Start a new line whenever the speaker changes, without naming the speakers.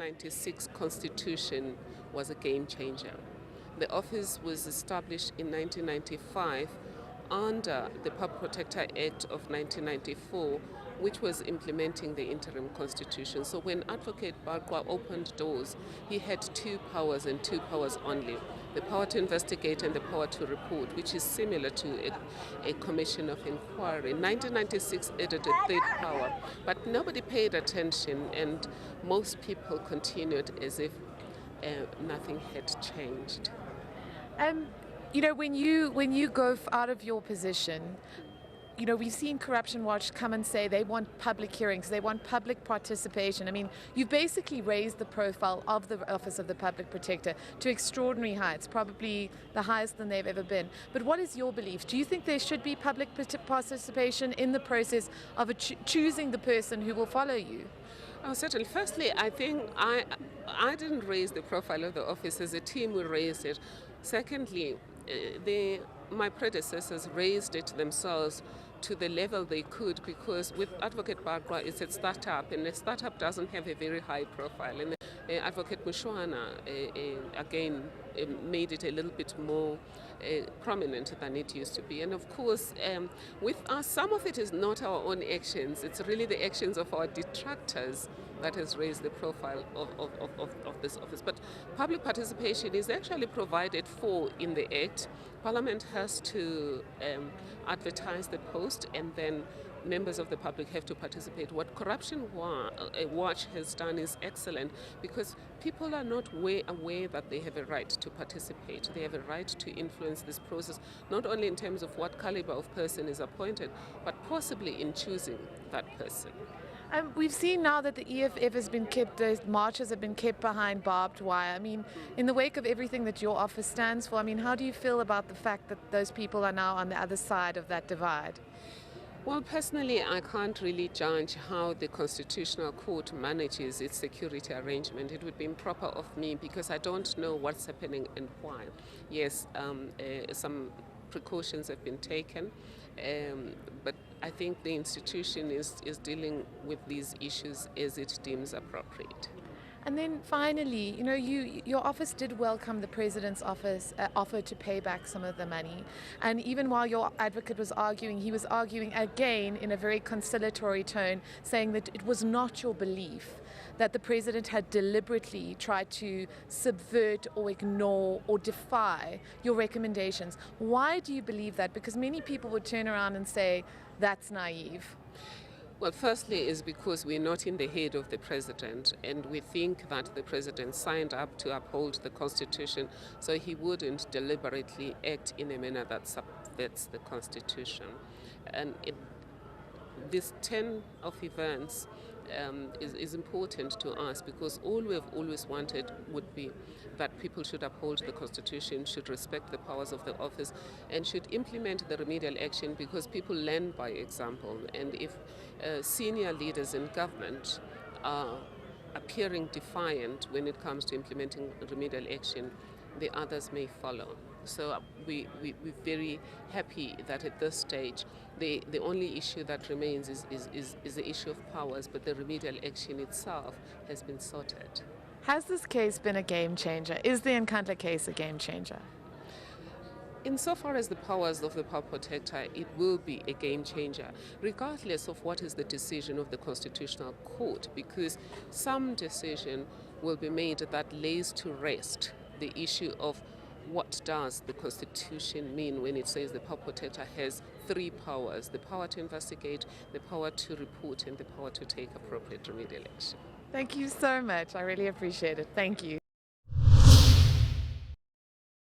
1996 Constitution was a game changer. The office was established in 1995 under the Public Protector Act of 1994, which was implementing the interim constitution. So when Advocate Barkwa opened doors, he had two powers and two powers only: the power to investigate and the power to report, which is similar to a commission of inquiry. In 1996 added a third power, but nobody paid attention, and most people continued as if nothing had changed.
When you go out of your position, we've seen Corruption Watch come and say they want public hearings, they want public participation. I mean, you've basically raised the profile of the Office of the Public Protector to extraordinary heights, probably the highest than they've ever been. But what is your belief? Do you think there should be public participation in the process of choosing the person who will follow you?
Oh, certainly. Firstly, I think I didn't raise the profile of the office. As a team, we raised it. Secondly, my predecessors raised it themselves to the level they could, because with Advocate Barkwa, it's a startup, and a startup doesn't have a very high profile. And Advocate Mushwana, again, made it a little bit more prominent than it used to be. And of course, with us, some of it is not our own actions. It's really the actions of our detractors that has raised the profile of this office. But public participation is actually provided for in the Act. Parliament has to advertise the post, and then members of the public have to participate. What Corruption Watch has done is excellent, because people are not aware that they have a right to participate. They have a right to influence this process, not only in terms of what caliber of person is appointed, but possibly in choosing that person.
We've seen now that the EFF has been kept, the marches have been kept behind barbed wire. I mean, in the wake of everything that your office stands for, I mean, how do you feel about the fact that those people are now on the other side of that divide?
Well, personally, I can't really judge how the Constitutional Court manages its security arrangement. It would be improper of me, because I don't know what's happening and why. Yes, some precautions have been taken, but I think the institution is dealing with these issues as it deems appropriate.
And then finally, your office did welcome the President's office offer to pay back some of the money. And even while your advocate was arguing, he was arguing again in a very conciliatory tone, saying that it was not your belief that the President had deliberately tried to subvert or ignore or defy your recommendations. Why do you believe that? Because many people would turn around and say, that's naive.
Well, firstly is because we're not in the head of the President, and we think that the President signed up to uphold the Constitution, so he wouldn't deliberately act in a manner that subverts the Constitution. And this turn of events is important to us, because all we've always wanted would be that people should uphold the Constitution, should respect the powers of the office, and should implement the remedial action, because people learn by example. And if senior leaders in government are appearing defiant when it comes to implementing remedial action, the others may follow. So we're very happy that at this stage the only issue that remains is the issue of powers, but the remedial action itself has been sorted.
Has this case been a game changer? Is the Nkandla case a game changer?
Insofar as the powers of the Public Protector, it will be a game changer, regardless of what is the decision of the Constitutional Court, because some decision will be made that lays to rest the issue of what does the Constitution mean when it says the Public Protector has three powers: the power to investigate, the power to report, and the power to take appropriate remedial action.
Thank you so much. I really appreciate it. Thank you.